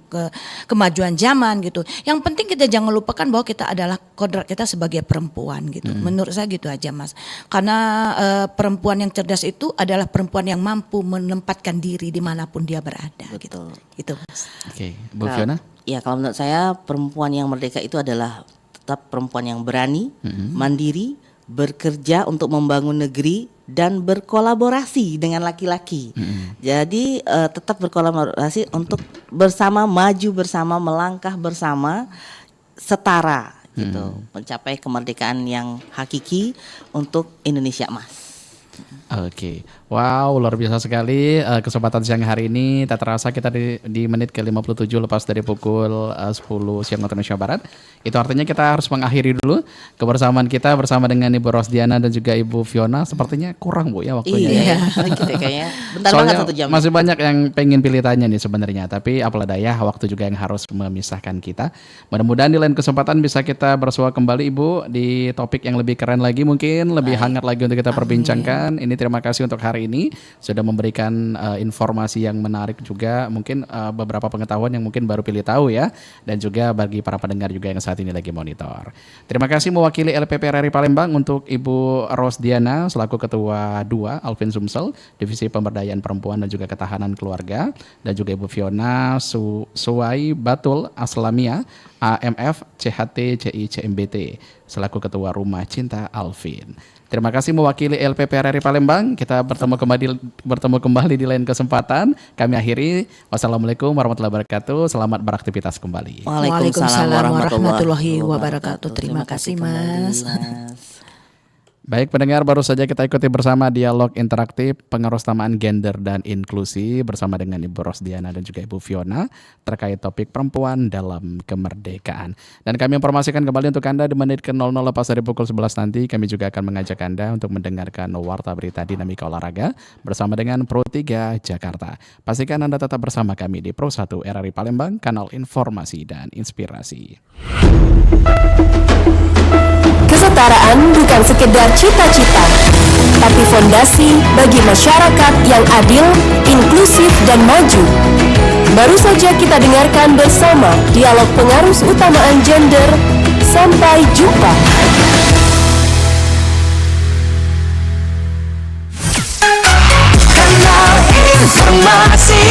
kemajuan zaman gitu. Yang penting kita jangan lupakan bahwa kita adalah kodrat kita sebagai perempuan gitu. Menurut saya gitu aja, Mas. Karena perempuan yang cerdas itu adalah perempuan yang mampu menempatkan diri dimanapun dia berada. Betul. Gitu, Mas. Oke, Bu Fiona? Ya, kalau menurut saya perempuan yang merdeka itu adalah tetap perempuan yang berani, mandiri, bekerja untuk membangun negeri dan berkolaborasi dengan laki-laki. Jadi tetap berkolaborasi untuk bersama, maju bersama, melangkah bersama, setara gitu, mencapai kemerdekaan yang hakiki untuk Indonesia Emas. Oke, wow, luar biasa sekali kesempatan siang hari ini. Tak terasa kita di menit ke-57 lepas dari pukul 10 siang waktu Indonesia Barat. Itu artinya kita harus mengakhiri dulu kebersamaan kita bersama dengan Ibu Rosdiana dan juga Ibu Fiona. Sepertinya kurang, Bu, ya waktunya. Iya, kita kayaknya bentar Soalnya banget 1 jam. masih banyak yang pengen pilih tanya nih sebenarnya, tapi apalah daya, waktu juga yang harus memisahkan kita. Mudah-mudahan di lain kesempatan bisa kita bersua kembali, Ibu, di topik yang lebih keren lagi, mungkin lebih hangat lagi untuk kita perbincangkan. Ini terima kasih untuk hari ini sudah memberikan informasi yang menarik juga, mungkin beberapa pengetahuan yang mungkin baru pilih tahu ya, dan juga bagi para pendengar juga yang saat ini lagi monitor. Terima kasih mewakili LPP RRI Palembang untuk Ibu Rosdiana selaku Ketua 2 Alvin Sumsel Divisi Pemberdayaan Perempuan dan juga Ketahanan Keluarga, dan juga Ibu Fiona Suwai Batul Aslamia AMF CHT CI CMBT selaku Ketua Rumah Cinta Alvin. Terima kasih mewakili LPP RRI Palembang. Kita bertemu kembali di lain kesempatan. Kami akhiri. Wassalamualaikum warahmatullahi wabarakatuh. Selamat beraktivitas kembali. Waalaikumsalam warahmatullahi wabarakatuh. Terima kasih, Mas. Baik pendengar, baru saja kita ikuti bersama dialog interaktif pengerusamaan gender dan inklusi bersama dengan Ibu Rosdiana dan juga Ibu Fiona terkait topik perempuan dalam kemerdekaan. Dan kami informasikan kembali untuk Anda di menit ke-00 lepas dari pukul 11 nanti kami juga akan mengajak Anda untuk mendengarkan Warta Berita Dinamika Olahraga bersama dengan Pro 3 Jakarta. Pastikan Anda tetap bersama kami di Pro 1 RRI Palembang, kanal informasi dan inspirasi. Kesetaraan bukan sekedar cita-cita, tapi fondasi bagi masyarakat yang adil, inklusif, dan maju. Baru saja kita dengarkan bersama dialog pengarus utamaan gender. Sampai jumpa. Kanal informasi.